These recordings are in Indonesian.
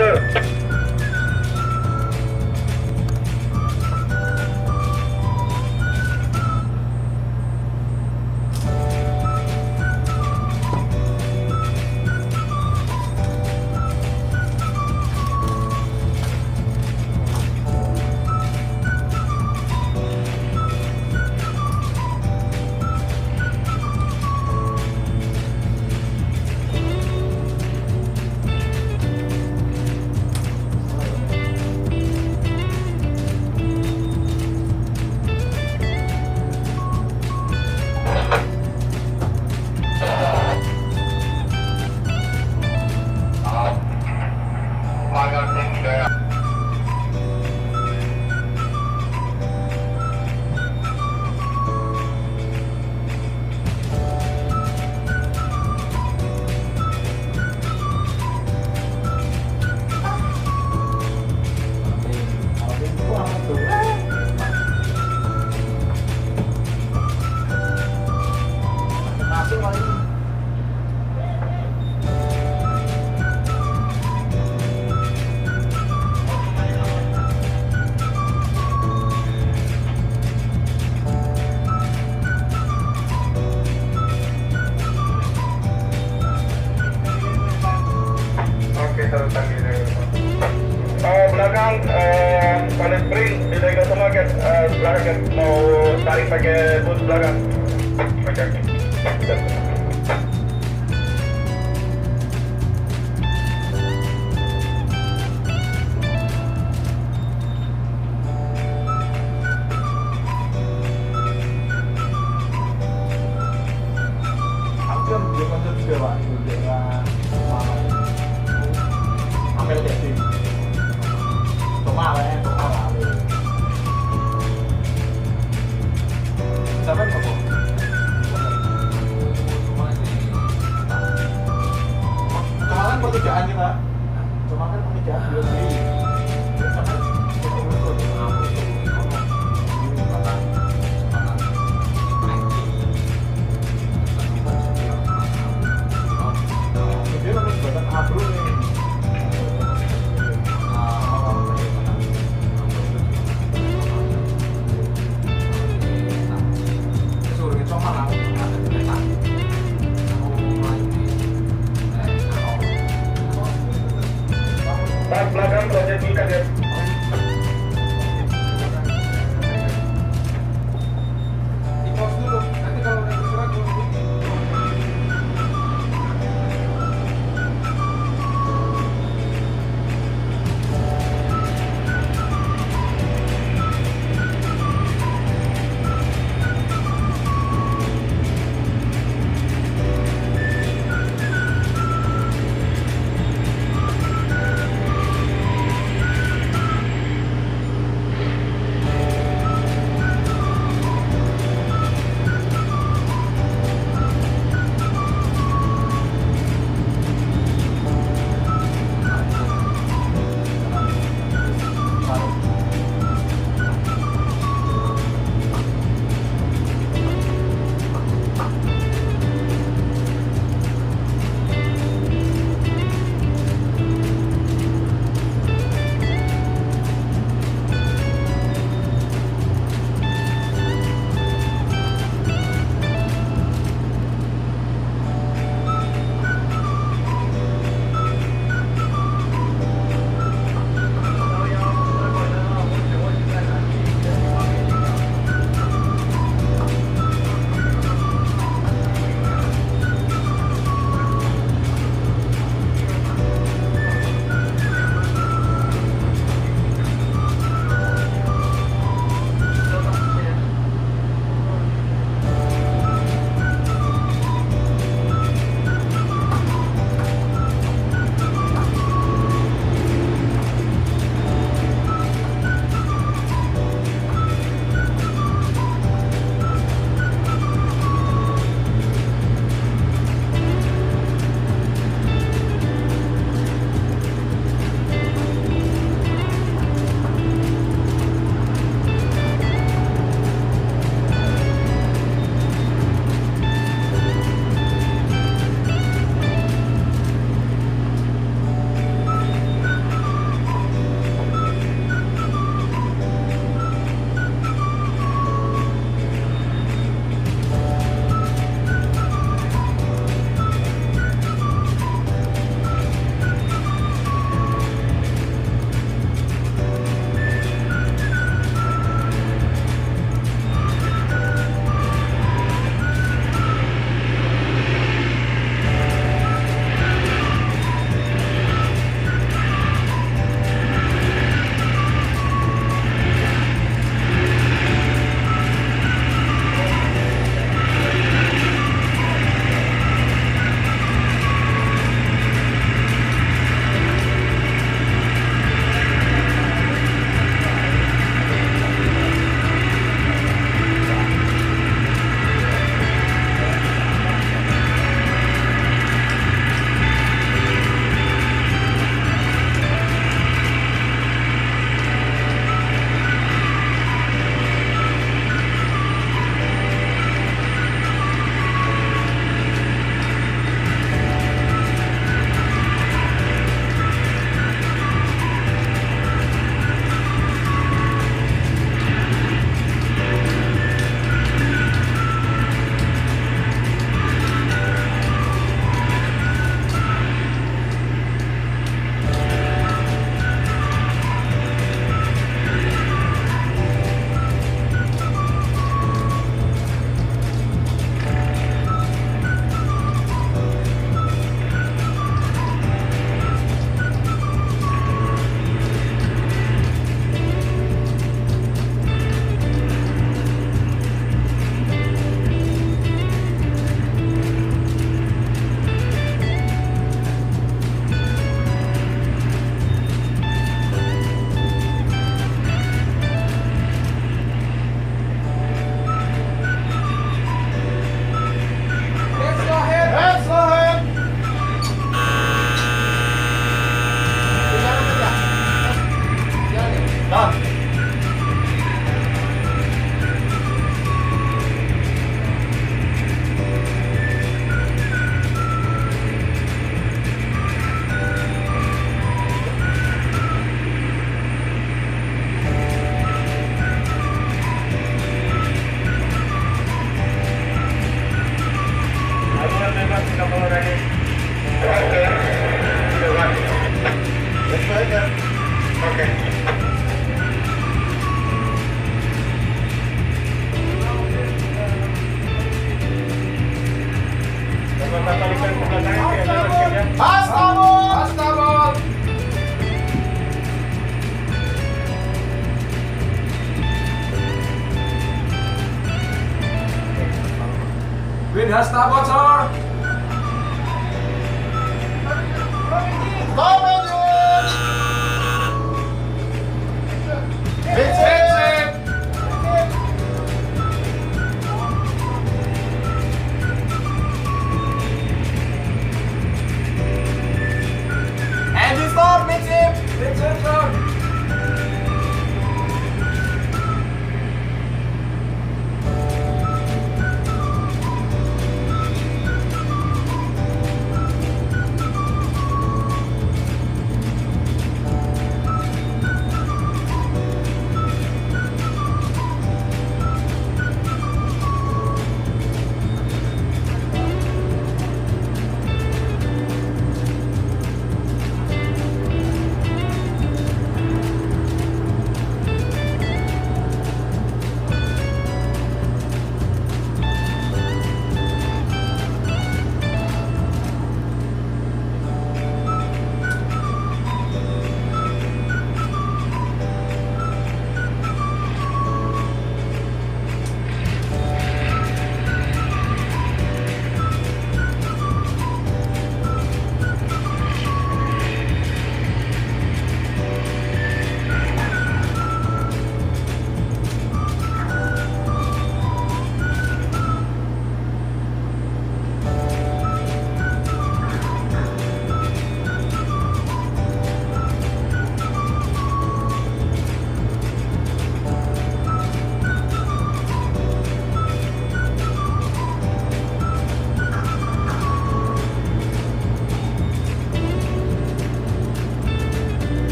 betul. Belakang paling spring di legal market belakang mau tarik pakai bus belakang. Oke. Pekerjaan nih Pak, cuma kan pekerjaan belum di dia harus buatan abro nih. Belakang proyek kaget. Di pos dulu, nanti kalau udah bergerak gue hubungi. aja. Oke. Bapak balikan ke belakang ya, jalan ya. Astabol. Wind has starboard, sir. Engine stop, midship. Midship, sir.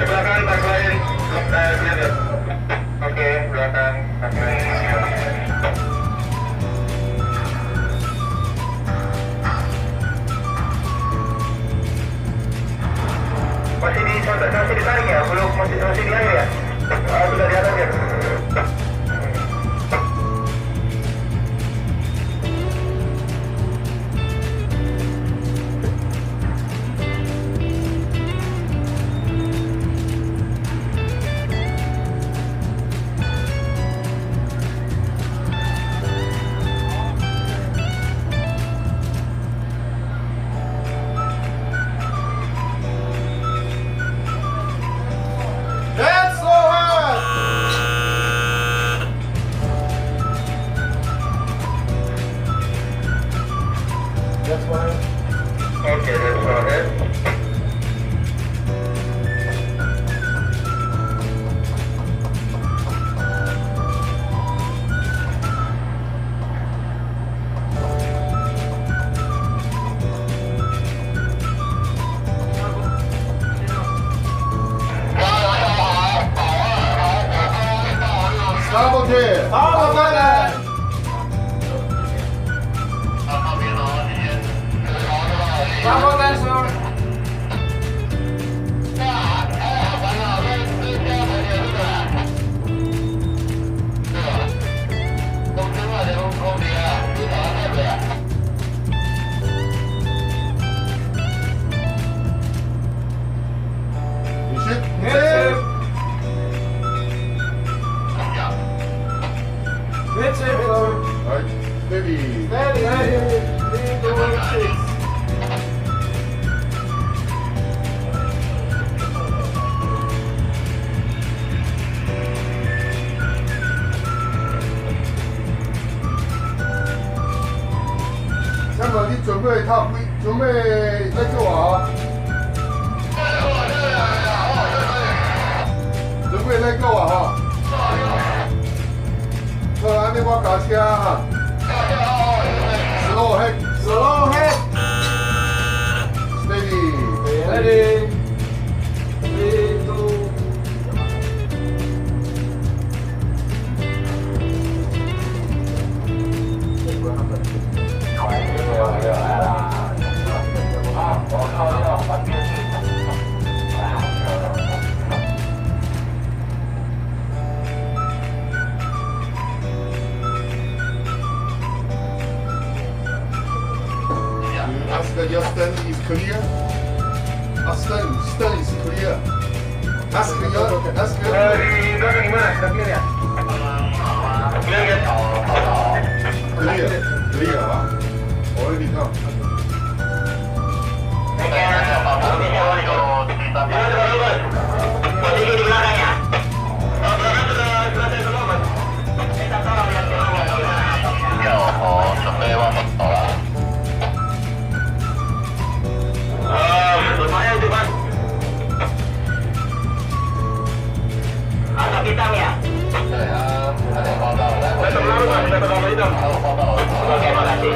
Di belakang tak lain, clear. Oke, belakang tak lain siap. Masih ditarik ya? Belum, masih di air ya? Sudah di atas ya? That's so hard. That's fine. Oke, that's all right. Starboard here. Starboard there. Starboard there, sir. Midship. Midship. Midship, sir. Right. Steady. Steady. 3, 2, 6. 么你准备他准备那个啊？准备那个啊哈？好，安尼我加车哈。Slow head. Slow head. Steady. Ready. 3, 2. Ask that your stand is clear. Stand is clear. Ask your Di belakang gimana? Sudah clear ya? Clear ya? clear 啊 already come. Posisi di belakang ya? Oh, belakang sudah selesai semua, Mas. Kita tolong yang lumayan itu, Mas. Agak hitam ya? Datang lalu, Mas. Datang lalu hitam. Oke, makasih.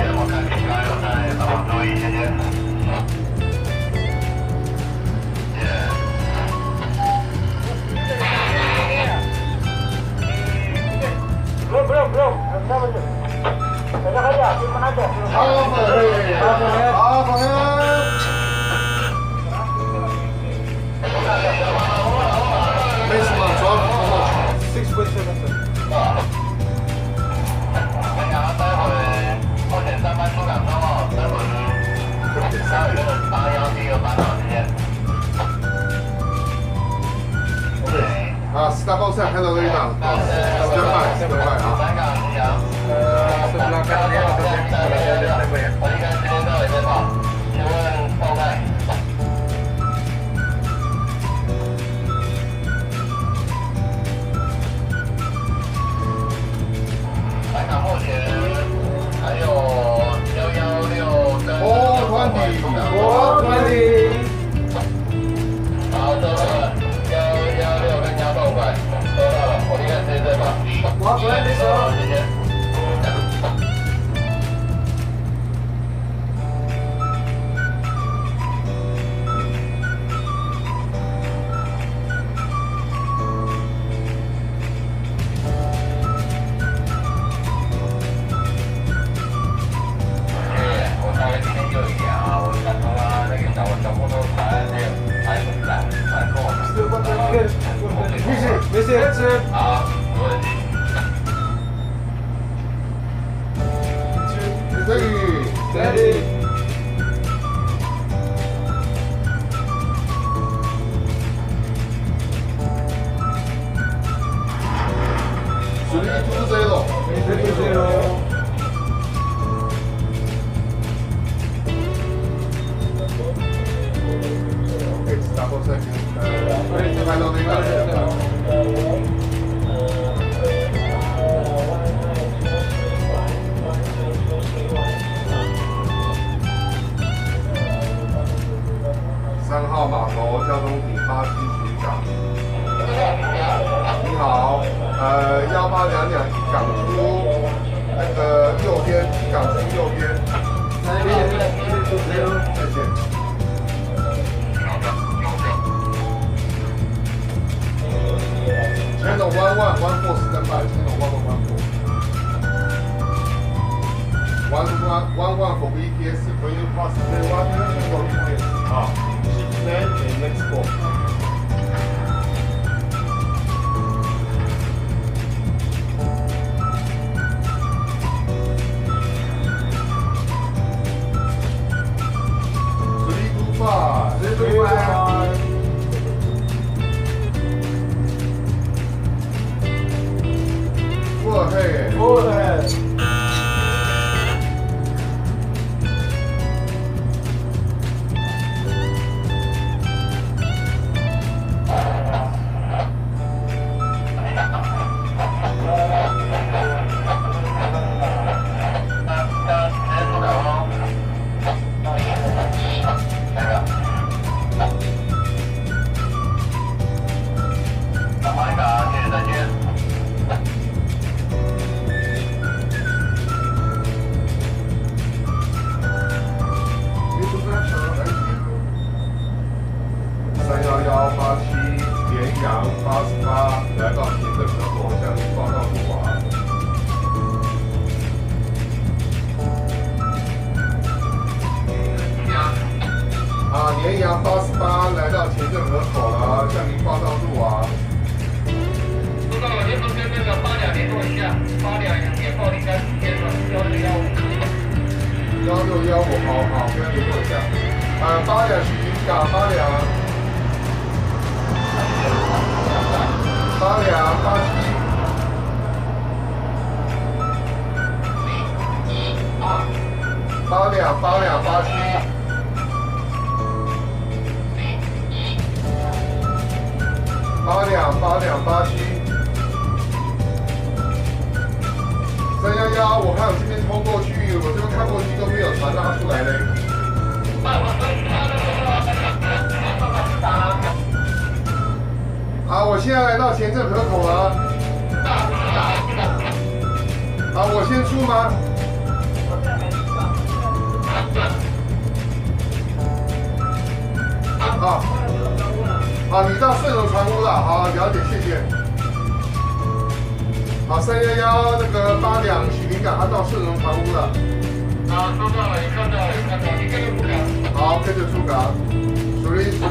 Belum. Sama aja. Enak aja, simpan aja. Maximum drop how much? 6.7 sir. 啊，stop outside handle it now. Stand by啊。 Sebelah kanannya atau yang ada tembak ya? Oh, 20. 我回来的时候。没事，好，没问题。 Ready. zero. 3-0. It's double second. Final name. 3号码头交通警巴西局长，你好，1822港出那个右边，港出右边，再见。Channel 1114 stand by. Channel 1114. 11 for BTS. When you pass the water for BTS. 好。Then the next call. Three, two, five. Go ahead. Go ahead. 良88来到前镇河口了，向您报道路啊。收到了，这边跟那个8两联络一下，8两也报应该时间了，1615。1615，好，跟他联络一下。8两徐云港8两87。8两87，8两87，311，我看我这边通过去，我这边看过去都没有传拉出来嘞。我现在来到前镇河口了。我先出吗？你到顺荣船屋了，好，了解，谢谢。好，311那个8两喜临港，他到顺荣船屋了。收到了，看到了，你跟着出港。好，跟着出港。330。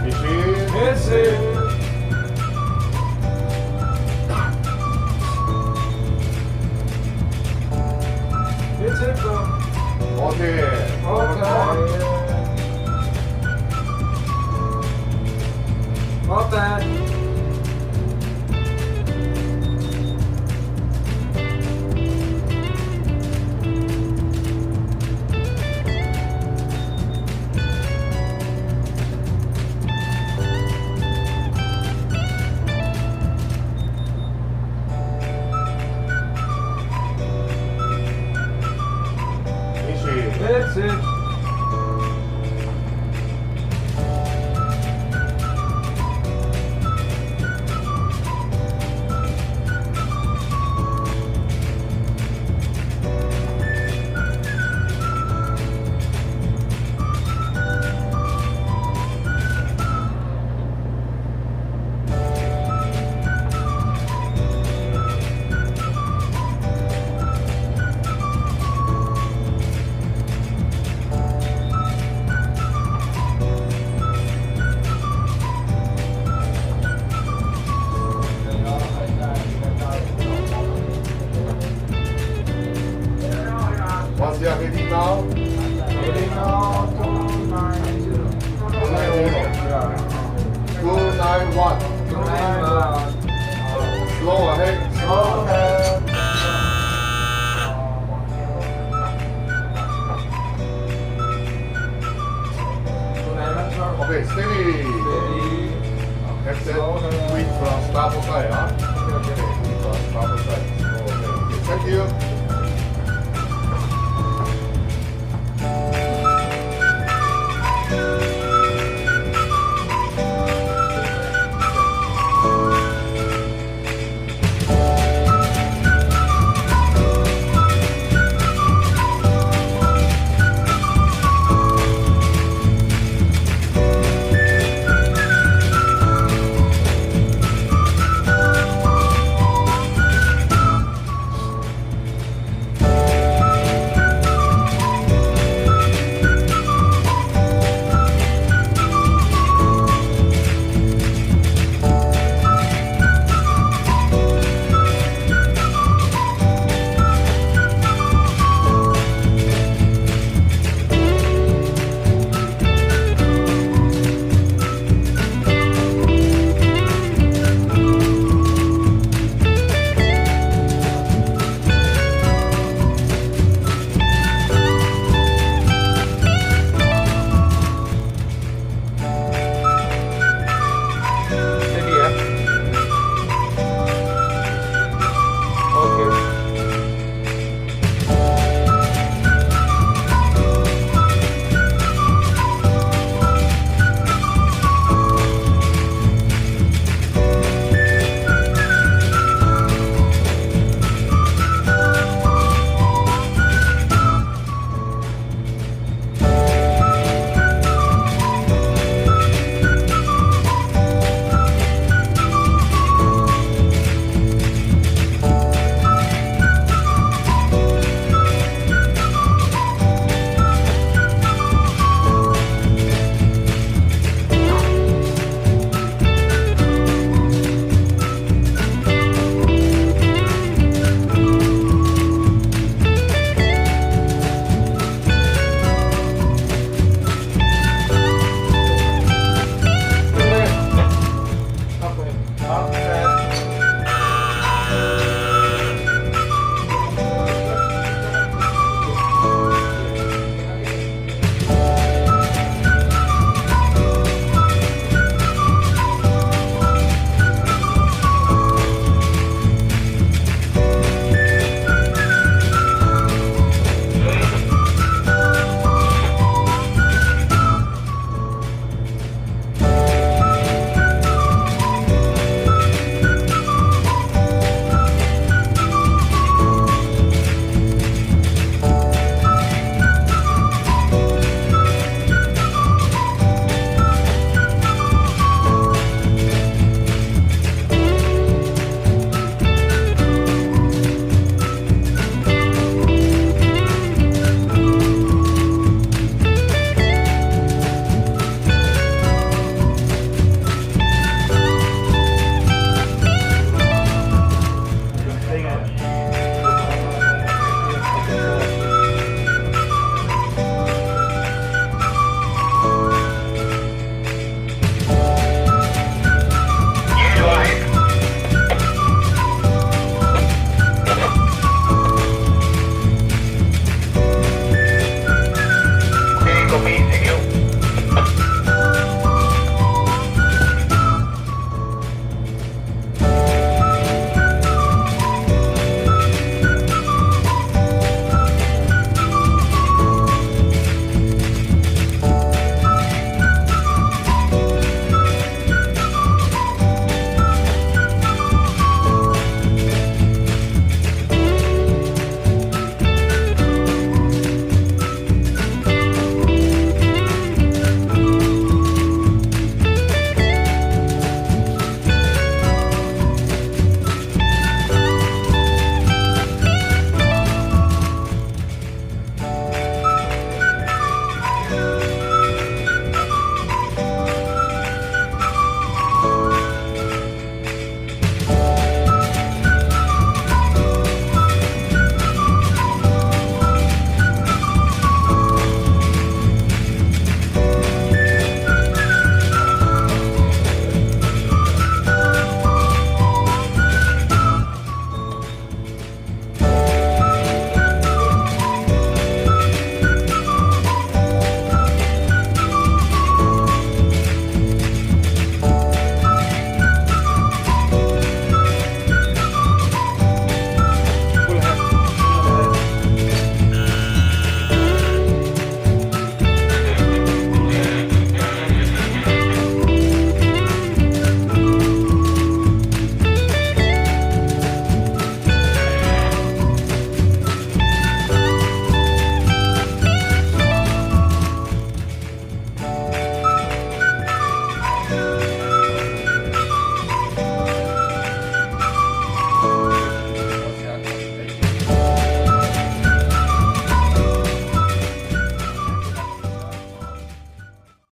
Machine. Missing. It's it, bro. Okay. Okay. Not bad. Machine. That's it. What's your ready now? Ready now, 290. 291.